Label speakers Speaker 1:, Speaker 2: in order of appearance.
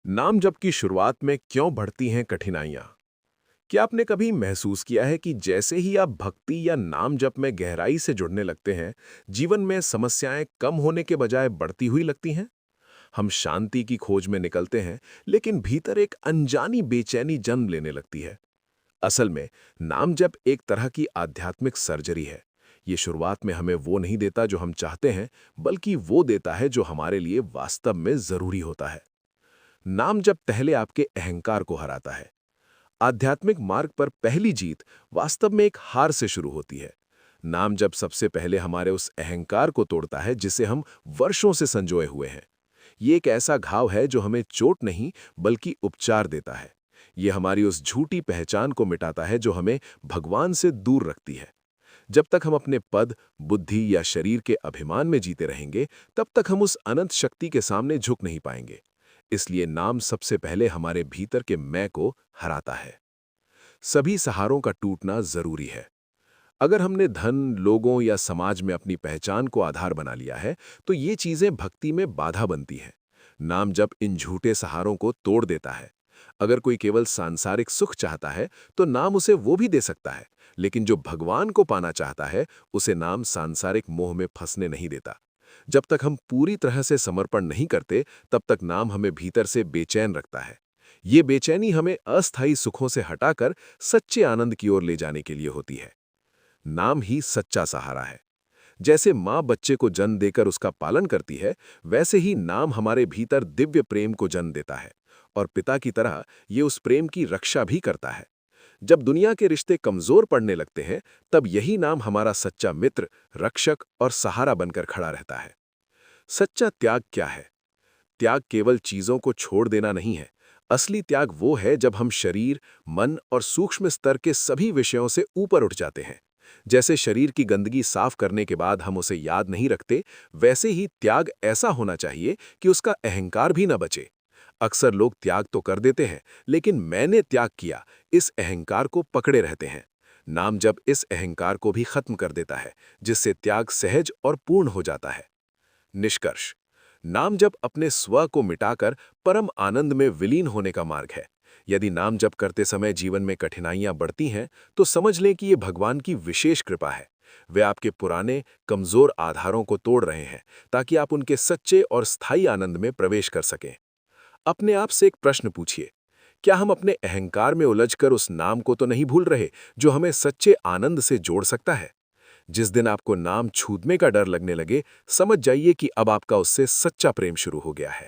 Speaker 1: नाम जप की शुरुआत में क्यों बढ़ती हैं कठिनाइयाँ? क्या आपने कभी महसूस किया है कि जैसे ही आप भक्ति या नाम जप में गहराई से जुड़ने लगते हैं, जीवन में समस्याएं कम होने के बजाय बढ़ती हुई लगती हैं? हम शांति की खोज में निकलते हैं, लेकिन भीतर एक अनजानी बेचैनी जन्म लेने लगती है। असल में, नाम जप एक तरह की आध्यात्मिक सर्जरी है। ये शुरुआत में हमें वो नहीं देता जो हम चाहते हैं, बल्कि वो देता है जो हमारे लिए वास्तव में जरूरी होता है। नाम जब पहले आपके अहंकार को हराता है। आध्यात्मिक मार्ग पर पहली जीत वास्तव में एक हार से शुरू होती है। नाम जब सबसे पहले हमारे उस अहंकार को तोड़ता है जिसे हम वर्षों से संजोए हुए हैं। ये एक ऐसा घाव है जो हमें चोट नहीं बल्कि उपचार देता है। ये हमारी उस झूठी पहचान को मिटाता है जो हमें भगवान से दूर रखती है। जब तक हम अपने पद, बुद्धि या शरीर के अभिमान में जीते रहेंगे, तब तक हम उस अनंत शक्ति के सामने झुक नहीं पाएंगे। इसलिए नाम सबसे पहले हमारे भीतर के मैं को हराता है। सभी सहारों का टूटना जरूरी है। अगर हमने धन, लोगों या समाज में अपनी पहचान को आधार बना लिया है, तो ये चीजें भक्ति में बाधा बनती हैं। नाम जप इन झूठे सहारों को तोड़ देता है। अगर कोई केवल सांसारिक सुख चाहता है, तो नाम उसे वो भी दे सकता है, लेकिन जो भगवान को पाना चाहता है, उसे नाम सांसारिक मोह में फंसने नहीं देता। जब तक हम पूरी तरह से समर्पण नहीं करते, तब तक नाम हमें भीतर से बेचैन रखता है। ये बेचैनी हमें अस्थायी सुखों से हटाकर सच्चे आनंद की ओर ले जाने के लिए होती है। नाम ही सच्चा सहारा है। जैसे माँ बच्चे को जन्म देकर उसका पालन करती है, वैसे ही नाम हमारे भीतर दिव्य प्रेम को जन्म देता है, और पिता की तरह ये उस प्रेम की रक्षा भी करता है। जब दुनिया के रिश्ते कमजोर पड़ने लगते हैं, तब यही नाम हमारा सच्चा मित्र, रक्षक और सहारा बनकर खड़ा रहता है। सच्चा त्याग क्या है? त्याग केवल चीजों को छोड़ देना नहीं है। असली त्याग वो है जब हम शरीर, मन और सूक्ष्म स्तर के सभी विषयों से ऊपर उठ जाते हैं। जैसे शरीर की गंदगी साफ करने के बाद हम उसे याद नहीं रखते, वैसे ही त्याग ऐसा होना चाहिए कि उसका अहंकार भी न बचे। अक्सर लोग त्याग तो कर देते हैं, लेकिन मैंने त्याग किया, इस अहंकार को पकड़े रहते हैं। नाम जब इस अहंकार को भी खत्म कर देता है, जिससे त्याग सहज और पूर्ण हो जाता है। निष्कर्ष: नाम जप अपने स्व को मिटाकर परम आनंद में विलीन होने का मार्ग है। यदि नाम जप करते समय जीवन में कठिनाइयां बढ़ती हैं, तो समझ लें कि ये भगवान की विशेष कृपा है। वे आपके पुराने, कमजोर आधारों को तोड़ रहे हैं, ताकि आप उनके सच्चे और स्थायी आनंद में प्रवेश कर सकें। अपने आप से एक प्रश्न पूछिए: क्या हम अपने अहंकार में उलझकर उस नाम को तो नहीं भूल रहे, जो हमें सच्चे आनंद से जोड़ सकता है? जिस दिन आपको नाम छूटने का डर लगने लगे, समझ जाइए कि अब आपका उससे सच्चा प्रेम शुरू हो गया है।